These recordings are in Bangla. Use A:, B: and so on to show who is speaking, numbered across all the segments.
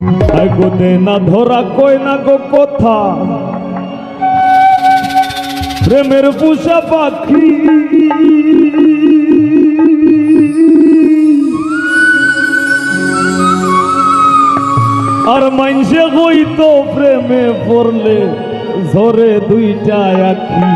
A: গোদে না ধরা কই না গো কথা প্রেমের পুষা পাখি আর মাইনসে হইতো প্রেমে পড়লে ঝরে দুইটা আখি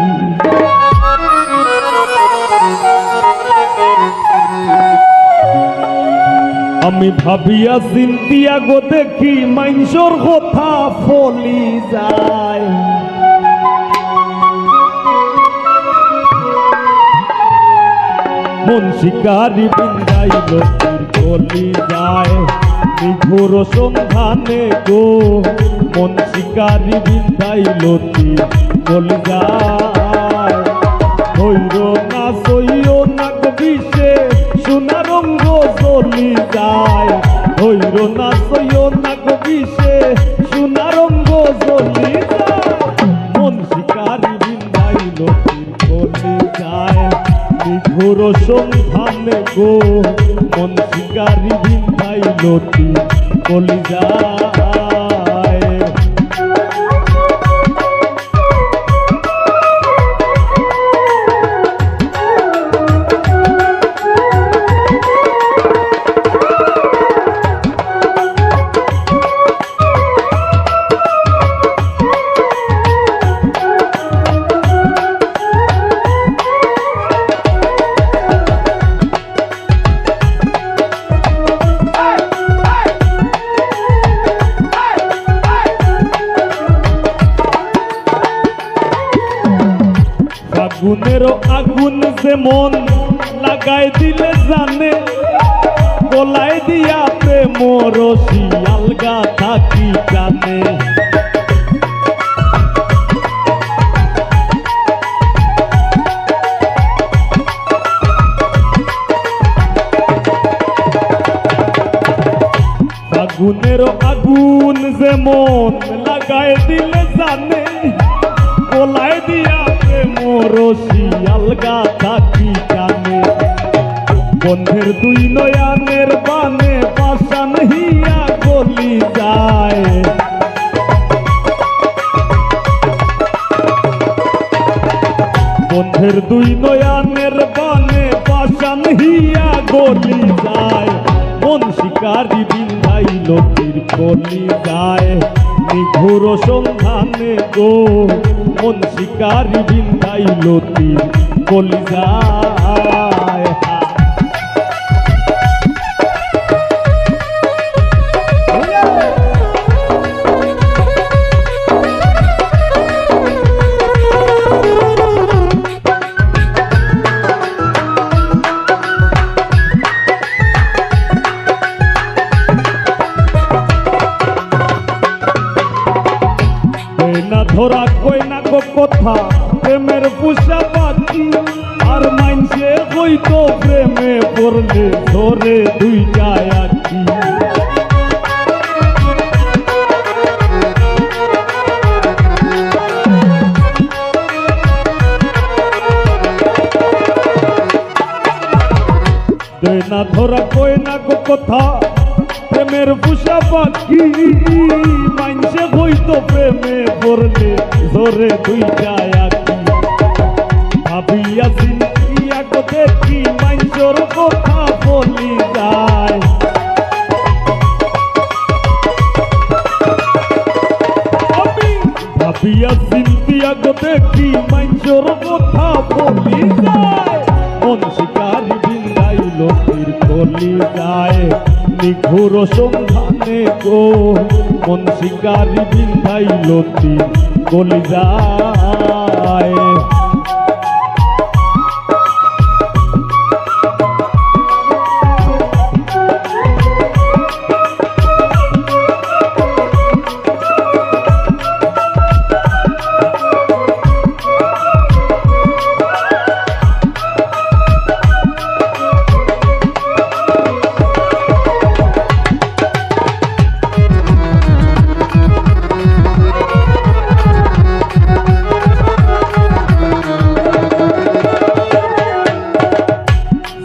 A: আমি ভাবিয়া চিন্তিয়া গো দেখি মাইনসর কথা ফলি যায় মন শিকারি বিন্দাইল ফলি যায় নিঘুর সন্ধানে গো মন শিকারি বিন্দাইল ফলি যায় হইর না সইও না বিষে সোনা রঙ্গ চলি যায় হইর না সইও না বিষে সোনা রঙ্গ চলি যায় মন শিকারি বিন্দাইল চলি যায় নিঘুর সন্ধানে গো মন শিকারি বিন্দাইল চলি যায় আগুনেরও আগুন যে মন লাগাই দিলে জানে গলাই দিয়া প্রেম রশি আলগা থাকি জানে আগুনেরও আগুন যে মন লাগাই দিলে জানে গলাই দিয়া রশি আলগা থাকি জানে বন্ধের দুই নয়ানের বানে পাশান হিয়া গলি যায় বন্ধের দুই নয়ানের বানে পাশান হিয়া গলি যায় মন শিকারি বিন্ধাইল গলি যায় নিঘুর সন্ধানে গো মন শিকারি বিন্ধাইল গলি যায় না ধরা কই না গো কথা প্রেমের পুষা পাখি আর মাইনসে হইতো প্রেমে পড়লে ধরে দুইটা আখি না ধরা কই না গো কথা প্রেমের পুষা পাখি মাইনসে হইতো প্রেমে পড়লে ধরে দুইটা আখি ভাবিয়া চিন্তিয়া গো দেখি মাইনসর কথা বলি যায় ভাবিয়া চিন্তিয়া গো দেখি মাইনসর কথা বলি যায় মন শিকারি বিন্দাইল গলি যায় নিঘুর সন্ধানে গো মন শিকারি বিন্ধাইল গলি যায়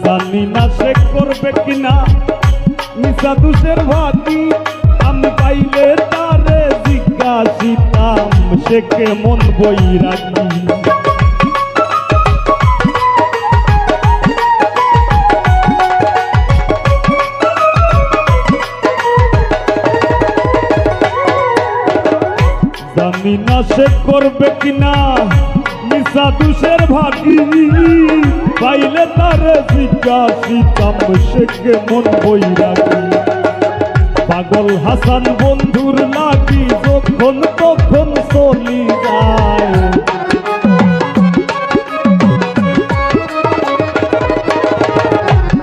A: জানি না সে করবে কিনা মিশা দুষের ভাতি আমি পাই সে কেমন বৈরাগী। জানি না সে করবে কিনা নিশা দুষের ভাগি, পাইলে তারে জিজ্ঞাসিতাম সে কেমন বৈরাগী। পাগল হাসান বন্ধুর লাগি যখন তখন চলি যায়,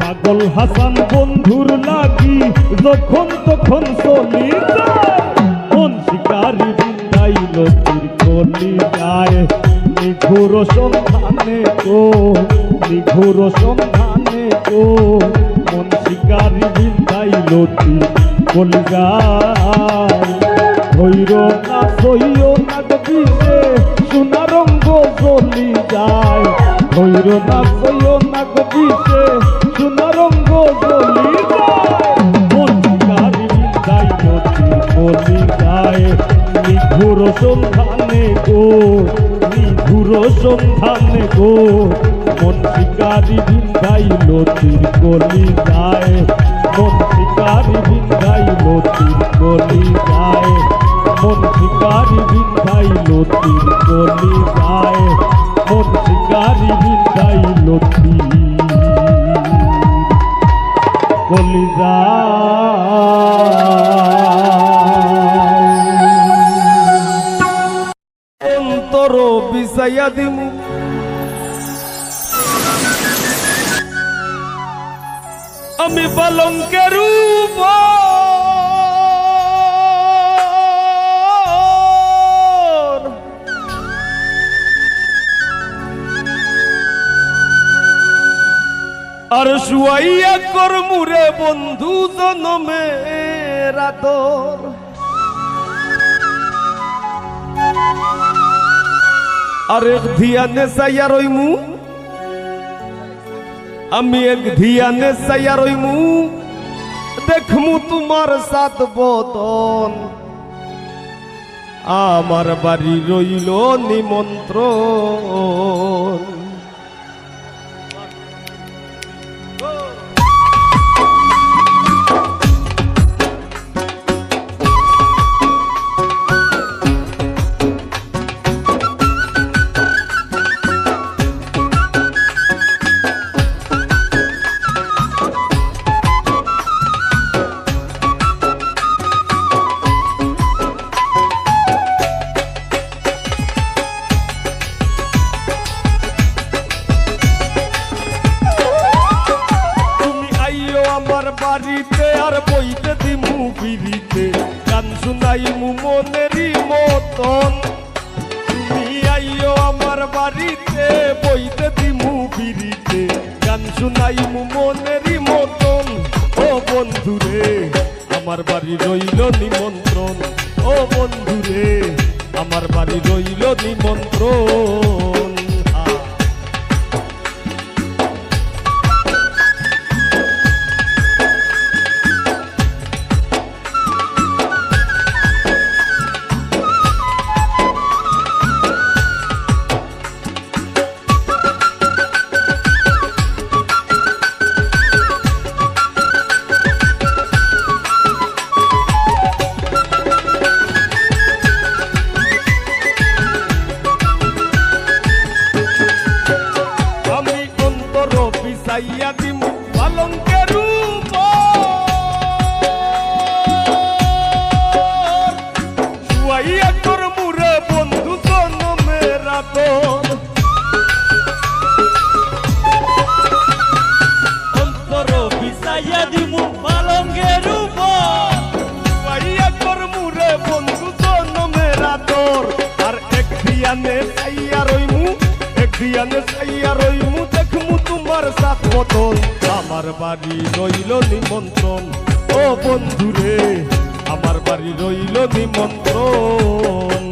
A: পাগল হাসান বন্ধুর লাগি যখন তখন চলি যায়। মন শিকারি বিন্দাইল তীর কলি যায়, নিঘুর সন্ধানে গো নিঘুর সন্ধানে গো। মন শিকারি বিন্দাইল তীর কলি যায়। হইর না সইও না গবিছে সোনা রঙ্গ জ্বলি যায়, হইর না সইও না গবিছে সোনা রঙ্গ জ্বলি যায়। মন শিকারি বিন্দাইল তীর কলি যায়, নিঘুর সন্ধানে গো নিঘুর সন্ধানে গো। মন শিকারি বিন্দাইল তীর কলি যায়, মন শিকারি বিন্দাইল তীর কলি যায়, মন শিকারি বিন্দাইল তীর কলি যায়, মন শিকারি বিন্দাইল তীর কলি যায়। অন্তর বিছাইয়া দিমু আমি পালঙ্কের উপর, আর শুয়াইয়া করমুরে বন্ধু জনমের আদর। আর এক ধিয়ানে চাইয়া রইমু আমি, এক ধিয়ানে চাইয়া রইমু দেখমু তোমার সাত বদন। আমার বাড়ি রইল নিমন্ত্রণ। বাড়িতে আর বইতে দিমু বিড়িতে গান শুনাইমু মনেরই মতন। তুমি আইও আমার বাড়িতে বইতে দিমু বিড়িতে গান শুনাইমু মনেরই মতন। ও বন্ধুরে আমার বাড়ি রইল নিমন্ত্রণ, ও বন্ধুরে আমার বাড়ি রইল নিমন্ত্রণ। বিছাইয়া দিমু পালঙ্কের উপর, শুয়াইয়া করমুরে বন্ধু জনমের আদর। অন্তর বিছাইয়া দিমু পালঙ্কের উপর, শুয়াইয়া করমুরে বন্ধু জনমের আদর। আর এক ধিয়ানে চাইয়া রইমু, এক ধিয়ানে চাইয়া রইমু দেখমু তোমার সাত বদন। আমার বাড়ি রইল নিমন্ত্রণ, ও বন্ধুরে আমার বাড়ি রইল নিমন্ত্রণ।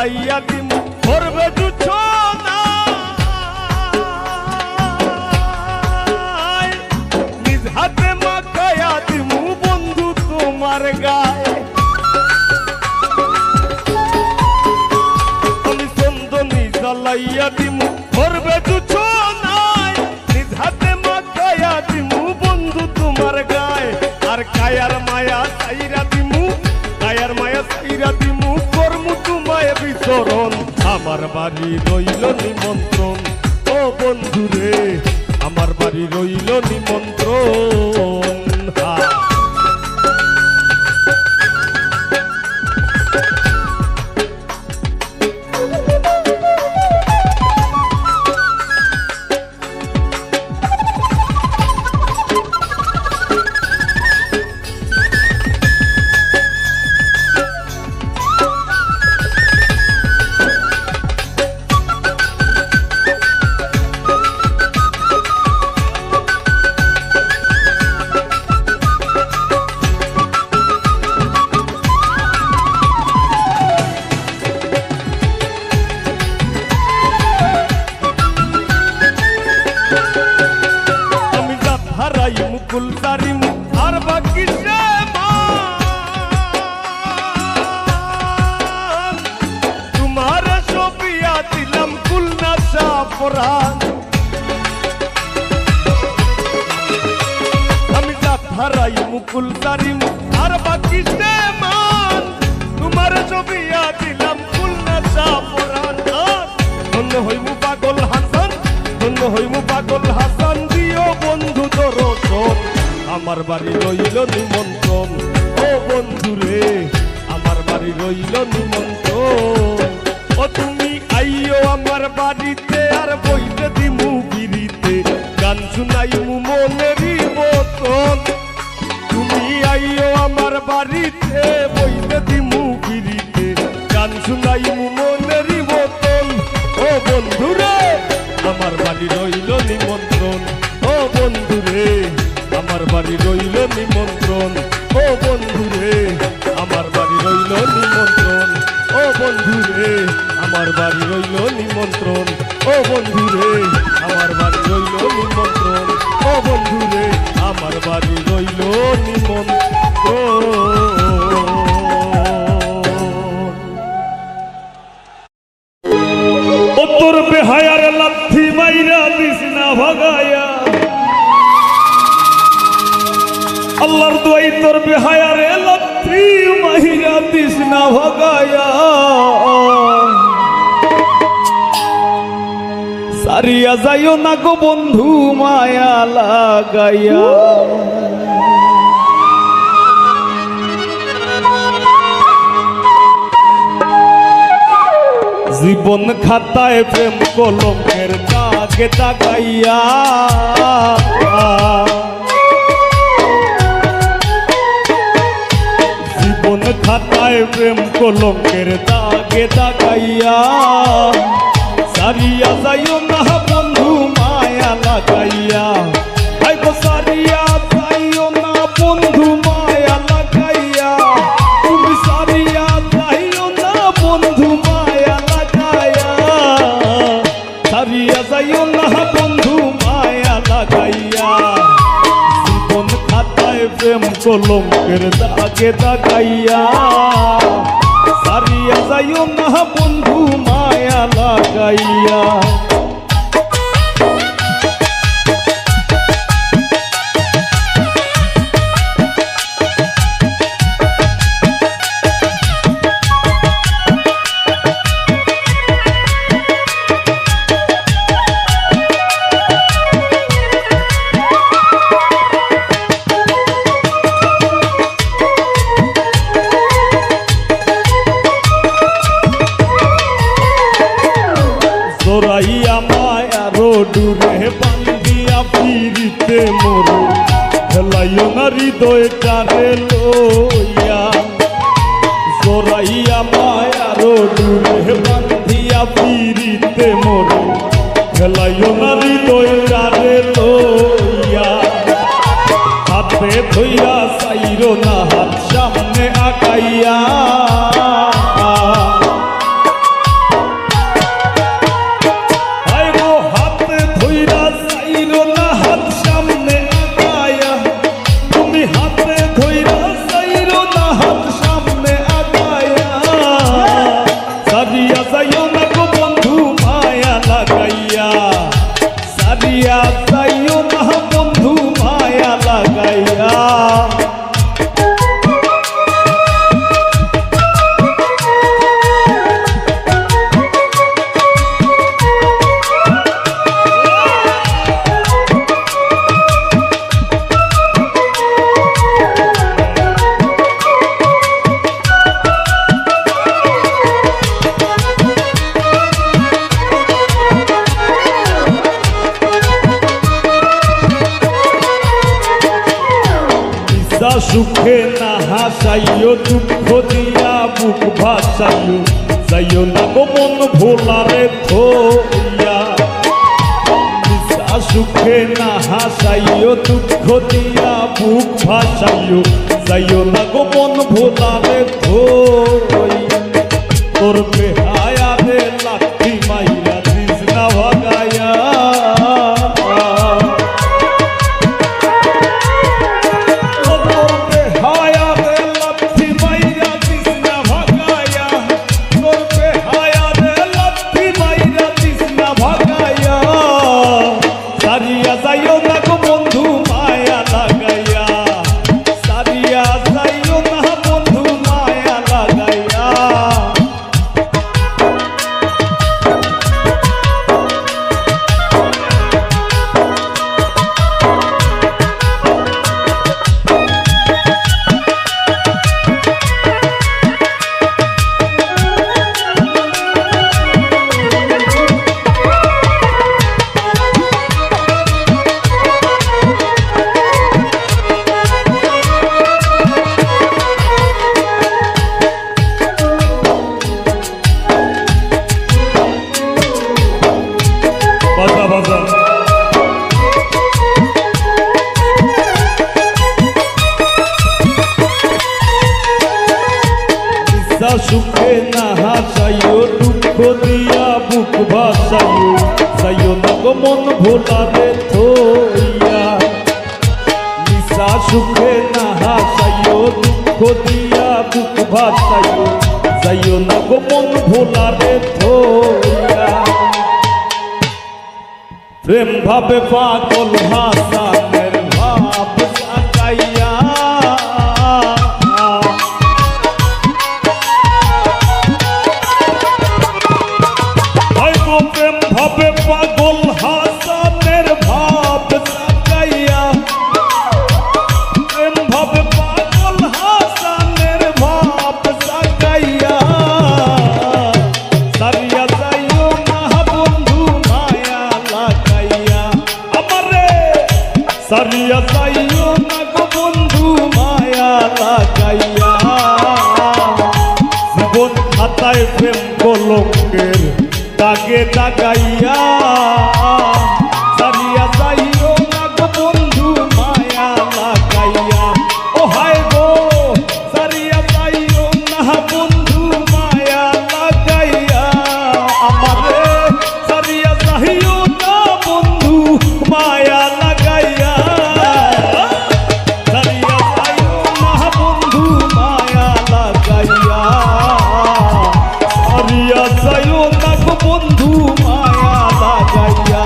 B: জ্বালাইয়া দিমু করবে জুছো না নিজ হাতে মাখাইয়া দিমু বন্ধু তোমার গায়ে আমি চন্দনী জ্বালাইয়া দিমু করবে জুছো নাই নিজ হাতে মাখাইয়া দিমু বন্ধু তোমার গায়ে আর কায়ার মায়া সাইরা দিমু কায়ার মায়া সাইরা দিমু করমু তোমায় বিচরণ আমার বাড়ি রইল নিমন্ত্রণ ও বন্ধু রে আমার বাড়ি রইল নিমন্ত্রণ মুকুল তারিম আর বাকি তোমার সবিয়া দিলাম কুলনা সাপরান আমি যা ধারাই মুকুল তারিম আর বাকি তোমার সবিয়া দিলাম কুলনা সাপরান ধন্য হইমু পাগল হাসান ধন্য হইমু পাগল হাসান দিও বন্ধু দর্শন আমার বাড়ি রইল নিমন্ত্রণ ও বন্ধু রে আমার বাড়ি রইল নিমন্ত্রণ ও তুমি আইও আমার বাড়িতে আর বইতে দিমু বিড়িতে গান শুনাইমু মনেরই মতন তুমি আইও আমার বাড়িতে বইতে দিমু বিড়িতে গান শুনাইমু মনেরই মতন ও বন্ধু রে আমার বাড়ি রইল নিমন্ত্রণ ও বন্ধু রে আমার বাড়ি রইল নিমন্ত্রণ ও বন্ধু রে আমার বাড়ি রইল নিমন্ত্রণ ও বন্ধু রে আমার বাড়ি রইল নিমন্ত্রণ ও বন্ধু রে আমার বাড়ি রইল নিমন্ত্রণ ও বন্ধু রে আমার বাড়ি রইল নিমন্ত্রণ
A: তোর বেহায়ার লাথি মাইরা দিস না ভাগায়া আল্লাহর দোয়াই তোর বেহায়ার লাথি মাইরা দিস না ভাগায়া সারিয়া যাইও না গো বন্ধু মায়া লাগাইয়া জীবন খাতায় প্রেম কলমের দাগে দাগাইয়া জীবন খাতায় প্রেম কলমের দাগে দাগাইয়া সারিয়া যাইও না বন্ধু মায়া লাগাইয়া আই গো সারিয়া যাইও না বন্ধু মায়া লাগাইয়া তুমি সারিয়া যাইও না বন্ধু মায়া সারিয়া যাইও না বন্ধু মায়া লাগাইয়া জীবন খাতায় প্রেম কলঙ্কের দাগে দাগাইয়া সারিয়া যাইও না বন্ধু মায়া লাগাইয়া জোরাইয়া মায়া রোডুরে বান্ধিয়া ফিরিতে মোরে খেলাইও না হৃদয়টারে লইয়া জোরাইয়া মায়া রোডুরে বান্ধিয়া ফিরিতে মোরে খেলাইও না হৃদয়টারে লইয়া হাতে ধইরা চাইরো না হাত সামনে আগাইয়া সুখে না হাসাইও দুঃখ দিয়া বুক ভাসাইও যাইও না গো মন ভোলারে থইয়া সুখে না হাসাইও দুঃখ দিয়া বুক ভাসাইও যাইও না গো মন ভোলারে থইয়া তোর বেহায়া রে লাঠি মাইরা দিস না ভাগায়া সুখে না হাসাইও দুঃখ দিয়া বুক ভাসাইও যাইও না গো মন ভোলারে থইয়া নিশা সুখে না হাসাইও দুঃখ দিয়া বুক ভাসাইও যাইও না গো মন ভোলারে থইয়া প্রেম ভাবে পাগল হাসানের ভাব সাজাইয়া প্রেম ভাবে পাগল হাসানের ভাব সাজাইয়া প্রেম ভাবে পাগল হাসানের ভাব সাজাইয়া সারিয়া যাইও না বন্ধু মায়া লাগাইয়া আমারে সারিয়া যাইও না গো বন্ধু মায়া লাগাইয়া জীবন খাতায় প্রেম কলঙ্কের দাগে দাগাইয়া সারিয়া যাইও না গো বন্ধু মায়া লাগাইয়া ও হায় গো সারিয়া যাইও না বন্ধু মায়া লাগাইয়া আমারে সারিয়া যাইও না বন্ধু মায়া লাগাইয়া সারিয়া যাইও না বন্ধু মায়া লাগাইয়া সারিয়া যাইও না বন্ধু মায়া লাগাইয়া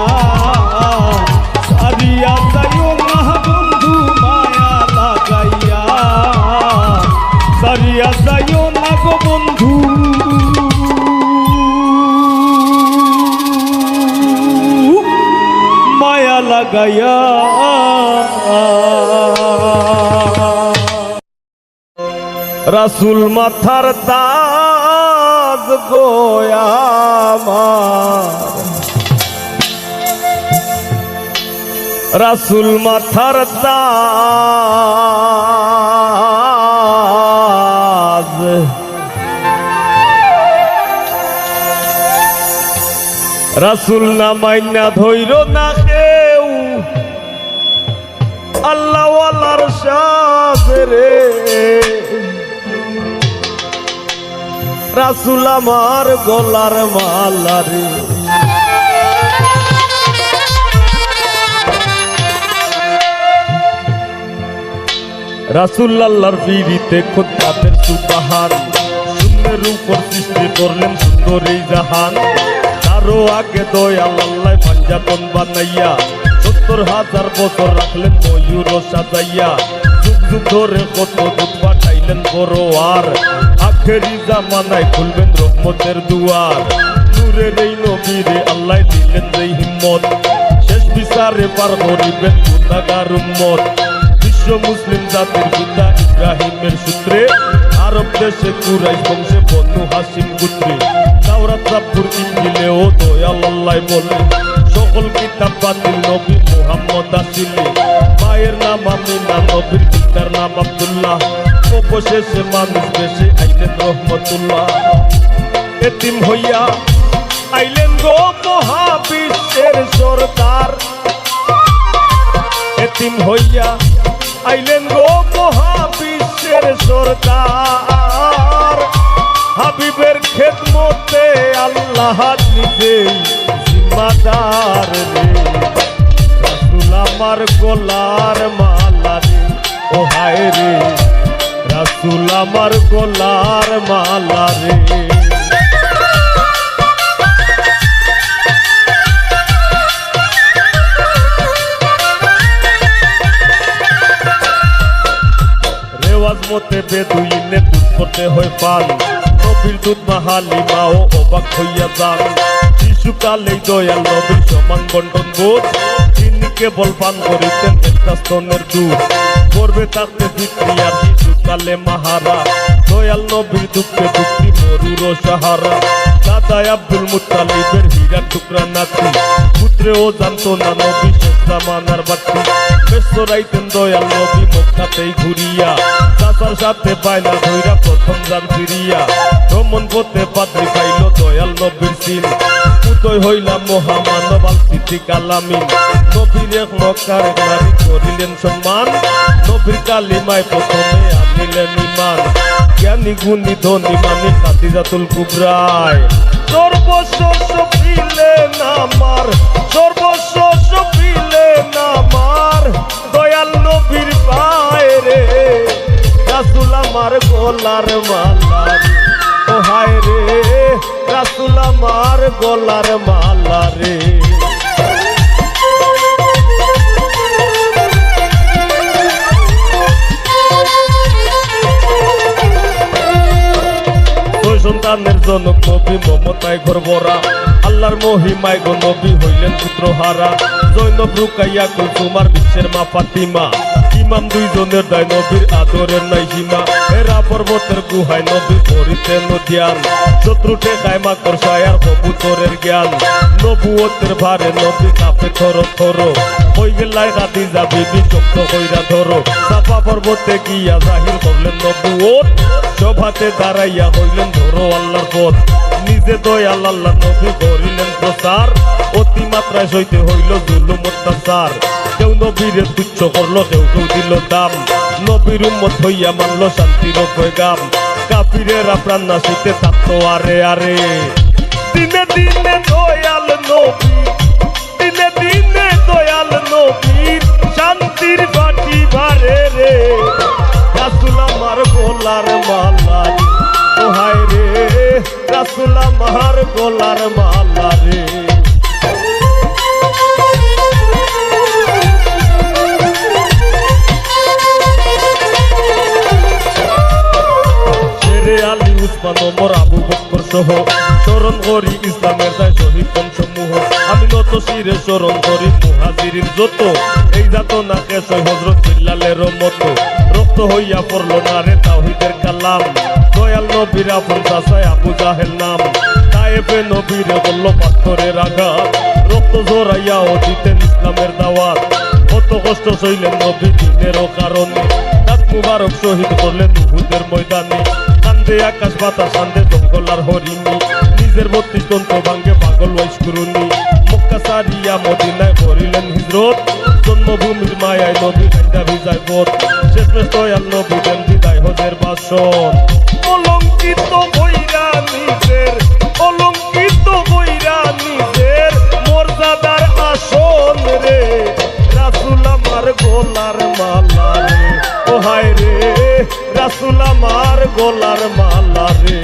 A: সারিয়া যাইও না বন্ধু মায়া লাগাইয়া সারিয়া যাইও না গো বন্ধু মায়া লাগাইয়া রাসূল মাথার তাজ গোয়ামার রাসূল মাথার তাজ রাসূল না মাইনা ধইর না কেউ আল্লাহ ওয়ালার সাজরে রাসূল আমার গলার মালা রে রাসূল আল্লাহর ফিরিতে খুতবাতের সুবহান শূন্যের উপর সৃষ্টি করলেন সুন্দর এই জাহান তারও আগে দয়াল আল্লাহ পাঞ্জাতন বানাইয়া ৭০,০০০ বছর রাখলেন ময়ূর সাজাইয়া যুগ যুগ ধরে কত দুধ পাঠাইলেন বড় আর আখেরি জামানায় খুলবেন রহমতের দুয়ার নূরের এই নবীরে আল্লাহ দিলেন যেই হিম্মত শেষ বিচারে পার করিবেন গুনাহগার উম্মত বিশ্ব মুসলিম জাতির পিতা ইব্রাহিমের সূত্রে আরব দেশে কুরাইশ বংশে বনু হাশিম গোত্রে তাওরাত জাবুর ইনজিলে ও দয়াল আল্লাহ বলে
B: সকল কিতাব বাতিল নবী মুহাম্মদ আসিলে মায়ের নাম আমিনা নবীর পিতার নাম আব্দুল্লাহ অবশেষে মানুষ বেশি আইলেন রহমতুল্লাহ এতিম হইয়া আইলেন গো মহাবিশ্বের সরদার এতিম হইয়া আইলেন গো মহাবিশ্বের সরদার হাবিবের খেদমতে আল্লাহ নিজেই জিম্মাদার রে রাসূল আমার গলার মালা রে ও হায় রে রাসূল আমার গলার মালা রে রেওয়াজ মতে বেদুইনে দুধ করতে হয় পান নবীর দুধ মাহালিমা ও অবাক হইয়া যান শিশুকালেই দয়াল নবীর সমান বন্টন বোধ তিনি কেবল পান করিতেন একটা স্তনের দুধ করবে তাতে বিক্রি আর শিশুকালে মাহারা দয়াল নবীর দুঃখে দুঃখী মরুর সাহারা দাদা আব্দুল মুত্তালিবের হীরার টুকরা নাতি পুত্রেও জানতো না নবী শেষ জামানার বাতি বেসরাইতেন দয়াল নবী মক্কাতেই ঘুরিয়া চাচার সাথে পায়না ধইরা প্রথম যান ফিরিয়া ভ্রমণ করতে পাত্রী পাইল দয়াল নবীর সিন উদয় হইলাম মহামানব আল সিদ্দিক আলামিন নবীর এক মক্কার এক নারী করিলেন সম্মান নবীর কালিমায় প্রথমে আনিলেন ঈমান জ্ঞানী গুণী ধনী মানি খাদিজাতুল কুবরায় সর্বস্ব পিলেন আমার সর্বস্ব পিলেন আমার দয়াল নবীর পায় রে রাসূল আমার গলার মালা রে ও হায় রে রাসূল আমার গলার মালা রে সন্তানের জনক নবী মমতায় ঘর ভরা আল্লাহর মহিমায় গো নবী হইলেন পুত্রহারা জৈনব রুকাইয়া কুলসুমার বিশ্বের মা ফাতিমা ইমাম দুইজনের দায় নবীর আদরের নাই সীমা হেরা পর্বতের গুহায় নবী করিতেন ধ্যান শত্রু টেকায় মাকড় সায়ার কবুতরের জ্ঞান নবুয়তের ভারে নবী কাঁপে থর থর হই গেলায় খাদিজা বিবি শক্ত কইরা ধরো সাফা পর্বতে গিয়া জাহির করলেন নবুয়ত সভাতে দাঁড়াইয়া হইলেন ধরো আল্লাহর পথ নিজে দয়াল আল্লাহ নবী করিলেন প্রচার অতিমাত্রায় সইতে হইল জুলুম অত্যাচার কেউ নবীরে তুচ্ছ করলো কেউ কেউ দিল দাম নবীর উম্মত হইয়া মানল শান্তির পয়গাম কাফিরেরা প্রাণ নাশিতে থাকতো আরে আরে দিনে দিনে দয়াল নবী দিনে দিনে দয়াল নবীর শান্তির বাটি ভারে রে রাসূল আমার গলার মালা রে ও হায় রে রাসূল আমার গলার মালা রে শেরে আলী উসমান ওমর আবু বকর সহ স্মরণ করি ইসলামের দায় শহীদ বংশসমূহ আমি নত শিরে স্মরণ করি মুহাজিরিন যত এই যাত না কেশ হযরত বিল্লালের মতো রক্ত হইয়া পড়ল না রে তাওহীদের কালাম দয়াল নবীর আপন চাচায় আবু জাহেল নাম তায়েফে নবীরে বলল পাথরের আঘাত রক্ত ঝরাইয়াও দিতেন ইসলামের দাওয়াত কত কষ্ট সইলেন নবী দিনেরও কারণে দাঁত মুবারক শহীদ করলেন উহুদের ময়দানে কান্দে আকাশ বাতাস কান্দে জঙ্গল আর হরিণী নিজের ৩২ দন্ত ভাঙ্গে পাগল ওয়াইস করুনি মক্কা সারিয়া মদিনায় করিলেন হিজরত জন্মভূমির মায়ায় নবী কান্দা ভিজায় পথ শেষমেশ দয়াল নবী দেন বিদায় হজের বাসন অলঙ্কিত বইরা নিজের অলঙ্কিত বইরা নিজের মর্যাদার আসন রে রাসূল আমার গলার মালা রে ও হায় রে রাসূল আমার গলার মালা রে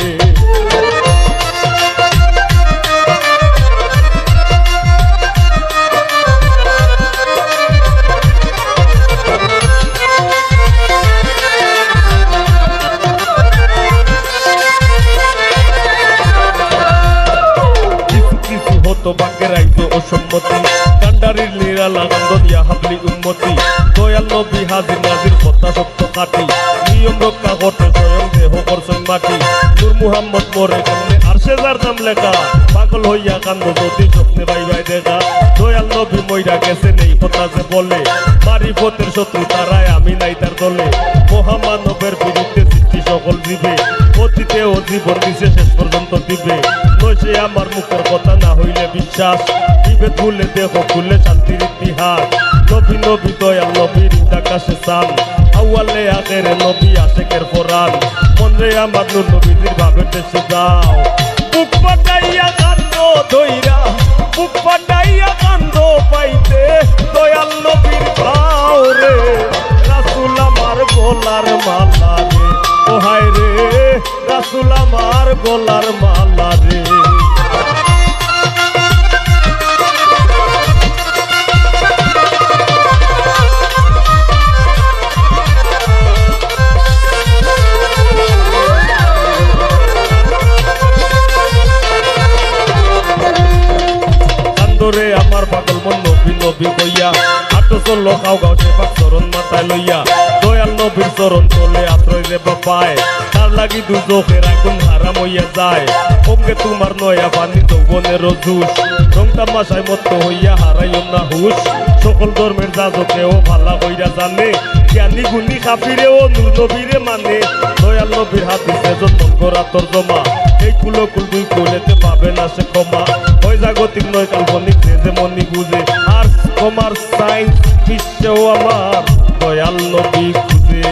B: হতো বাকের আইতো অসম্মতি কান্ডারির নিরালা গন্ধনিয়া হাবলি উন্মতি দয়াল নবী হাজির নাজির কথা সত্য কাটি নিয়ম রক্ষা করতে স্বয়ং দেহ করছেন মাটি নূর মুহাম্মদ মোরে সামনে আরশে যার নাম লেখা পাগল হইয়া কান্দ যদি স্বপ্নে বাই বাই দেখা দয়াল নবী মইরা গেছে নেই কথা যে বলে মারিফতের শত্রু তারাই আমি নাই তার দলে মহামানবের বিরুদ্ধে সৃষ্টি সকল দিবে অতীতে ও জীবন দিছে শেষ পর্যন্ত দিবে নইসে আমার মুখের কথা না হইলে বিশ্বাস দিবে তুলে দেহ খুলে শান্তির ইতিহাস নবী নবী দয়াল নবীর আকাশে চান আউয়ালে আখেরে নবী আশেকের ফোরান মনরে আমার নূর নবীজির ভাবের দেশে যাও বুক পাটাইয়া কান্দ ধইরা বুক পাটাইয়া কান্দ পাইতে দয়াল নবীর ভাও রে রাসূল আমার গলার মালা রে ও হায় রে রাসূল আমার গলার মালা রে রে আমার পাগল মন নবী নবী কইয়া আটো চললো খাও গাও সে পাক চরণ মাথায় লইয়া দয়াল নবীর চরণ চলে আশ্রয় রে বাপায় তার লাগি দু চোখের আগুন হারাম হইয়া যায় ওকে তোমার নয়া পানি যৌবনের জুস রং তামাশায় মত্ত হইয়া হারাইও না হুশ সকল ধর্মের যাজকেও ভালা কইরা জানে জ্ঞানী গুণী কাফিরেও নূর নবীরে মানে দয়াল নবীর হাদিসে মন করা তোর জমা এই কুলকুল দুই কোলেতে পাবে না সে ক্ষমা ওই জাগতিক নয় কাল্পনিক যে মনি বুঝে আর কমার্স সায়েন্স বিশ্বেও আমার দয়াল নবী খুঁজে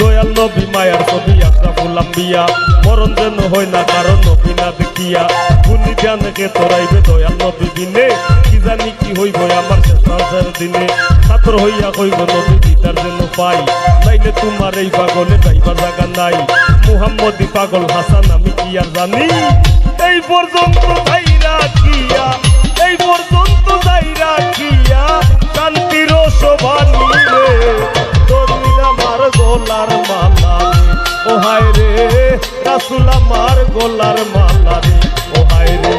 B: দয়াল নবী মায়ার ছবি আশরাফুল আম্বিয়া মরণ যেন হয় না কারণ নবী না দেখিয়া গুণী ধ্যানকে তোরাইবে দয়াল নবী দিনে কি জানি কি হইব আমার শেষ মাসের দিনে ছাত্র হইয়া কইব নবী দিদার যেন পাই নাইলে তোমার এই পাগলে যাইবার জায়গা নাই মুহাম্মদি পাগল হাসান আমি কি আর জানি এই পর্যন্ত যাই রাখিয়া এই পর্যন্ত যাই রাখিয়া শান্তির শোভানি রে দলিল আমার গলার মালা রে ও হায় রে রাসূল আমার গলার মালা রে ও হায় রে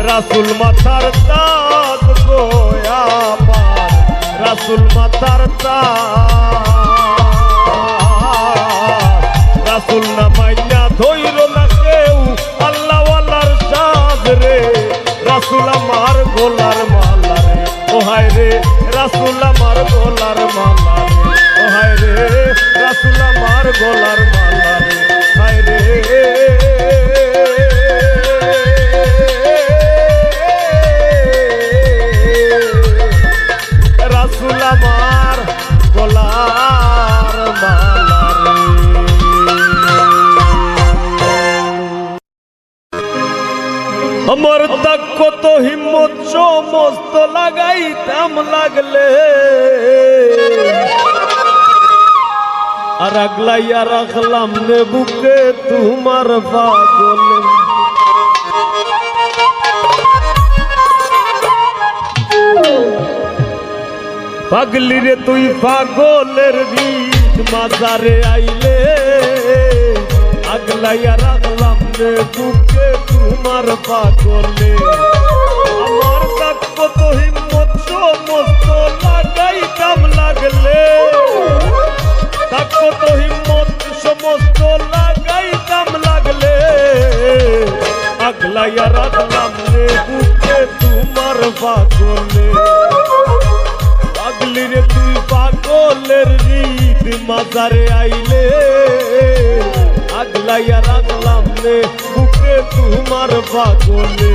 B: রাসূল মাথার তাজ গো আমার রাসূল মাথার তাজ রাসূল না মাইনা ধইর না কেউ আল্লাহ ওয়ালার সাজ রে রাসূল আমার গলার মালা রে ও হায় রে রাসূল আমার গলার মালা রে ও হায় রে রাসূল আমার গলার মালা রে হায় রে রাসূল আমার গলার মালা রে আমার তাক কত হিম্মত সমস্ত লাগাইতাম লাগলে আর আগলাইয়া রাখলাম নে বুকে তোমার পাগলে পাগলি রে তুই পাগলের রীত মাজারে আইলে আগলাইয়া রাখলাম রে বুকে তোমার পাগলে আমার তাক কত হিম্মত সমস্ত লাগাইতাম লাগলে তাক কত হিম্মত সমস্ত লাগাইতাম লাগলে আগলাইয়া রাখলাম রে বুকে তোমার পাগলে পাগলি রে তুই পাগলের রীত মাজারে আইলে আগলাইয়া রাখলাম রে বুকে তোমার পাগলে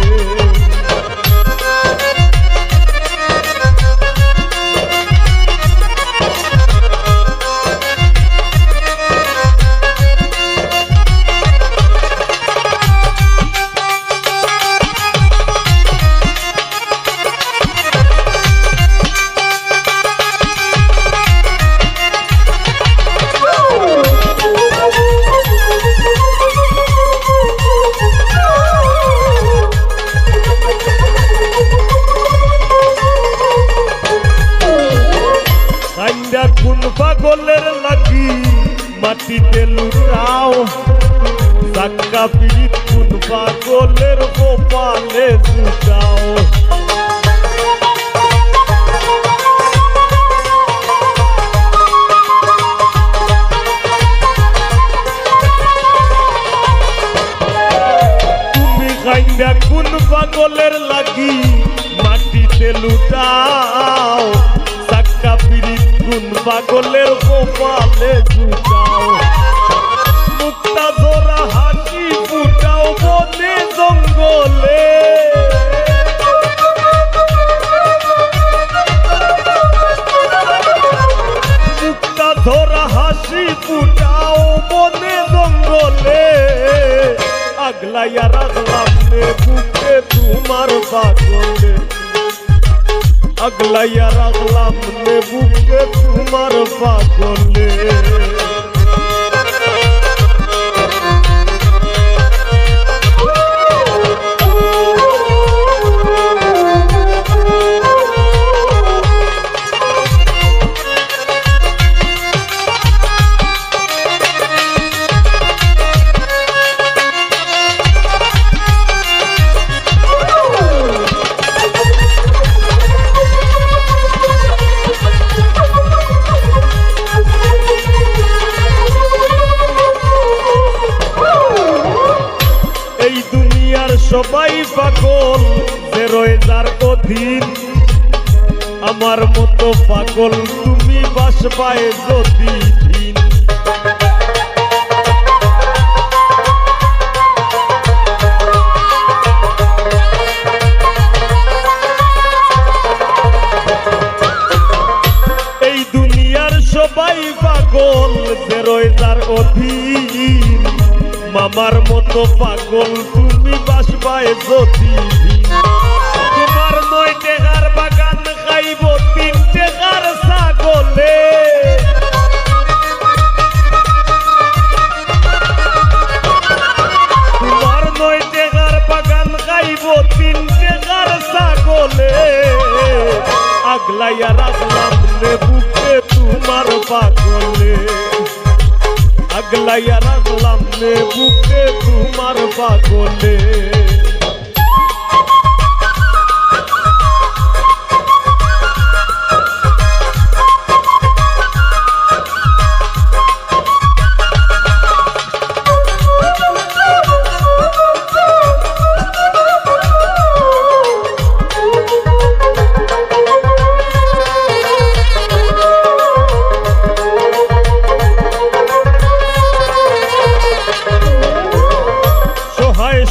B: পাগলের লাগি মাটিতে লুটাও সাক্কা পিড়িত কোন পাগলের কপালে জুটাও তুমি কাইন্দা কোন পাগলের লাগি মাটিতে পিড়িতে লুটাও সাক্কা পিড়িত গুণ পাগলের কপালে ঝুটাও মুক্তা ধরা হাসি ফুটাও বনে জঙ্গলে মুক্তা ধরা হাসি ফুটাও বনে জঙ্গলে আগলাইয়া রাখলাম নে বুকে তোমার পাগলে আগলাইয়া রাখলাম নে বুকে তোমার পাগলে সবাই পাগল যে রয়ে যার অধীন আমার মতো পাগল তুমি বাসবায় যদি দিন এই দুনিয়ার সবাই পাগল যে রয়ে যার অধীন মামার মতো পাগল তুমি বাসবায় যদি তোমার 9 টাকার বাগান খাইব 3 টাকার ছাগলে তোমার 9 টাকার বাগান খাইব 3 টাকার ছাগলে আগলাইয়া রাখলাম নে বুকে তোমার পাগলে আগলাইয়া রাখলাম নে বুকে তোমার পাগলে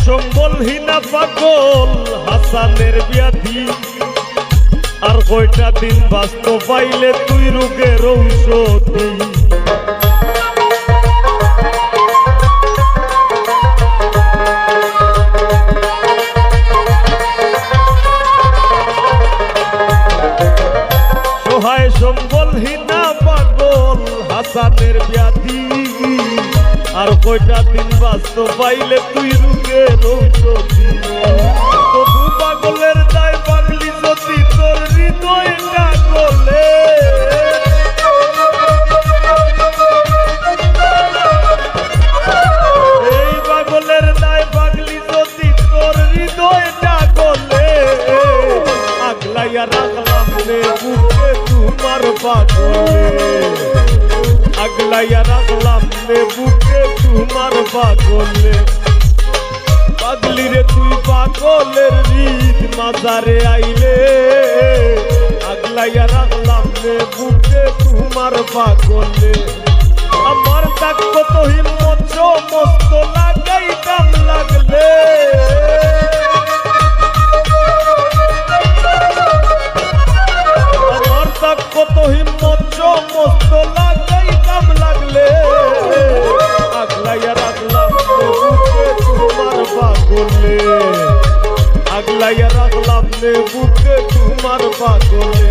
B: সম্বলহীনা পাগল হাসানের ব্যাধি আর কয়টা দিন বাঁচতে পাইলে তুই রোগের ঔষধি সহায় সম্বলহীনা পাগল হাসানের ব্যাধি আর কয়টা দিন বাঁচতে পাইলে তুই রোগের ঔষধি তবু পাগলের দায় পাগলি যদি তোর হৃদয়টা গলে এই পাগলের দায় পাগলি যদি তোর হৃদয়টা গলে আগলাইয়া রাখলাম নে বুকে তোমার পাগলে আগলাইয়া রাখলাম নে বুকে তোমার পাগলে পাগলি রে তুই পাগলের হৃদ মাজারে আইলে আগলাইয়া রাখলাম নে বুকে তোমার পাগলে আমার তাক কত হিম্মত সমস্ত লাগাইতাম লাগলে আমার তাক কত হিম্মত সমস্ত লাগাইতাম লাগলে আগলাইয়া রাখলাম নে বুকে তোমার পাগলে আগলাইয়া রাখলাম নে বুকে তোমার পাগলে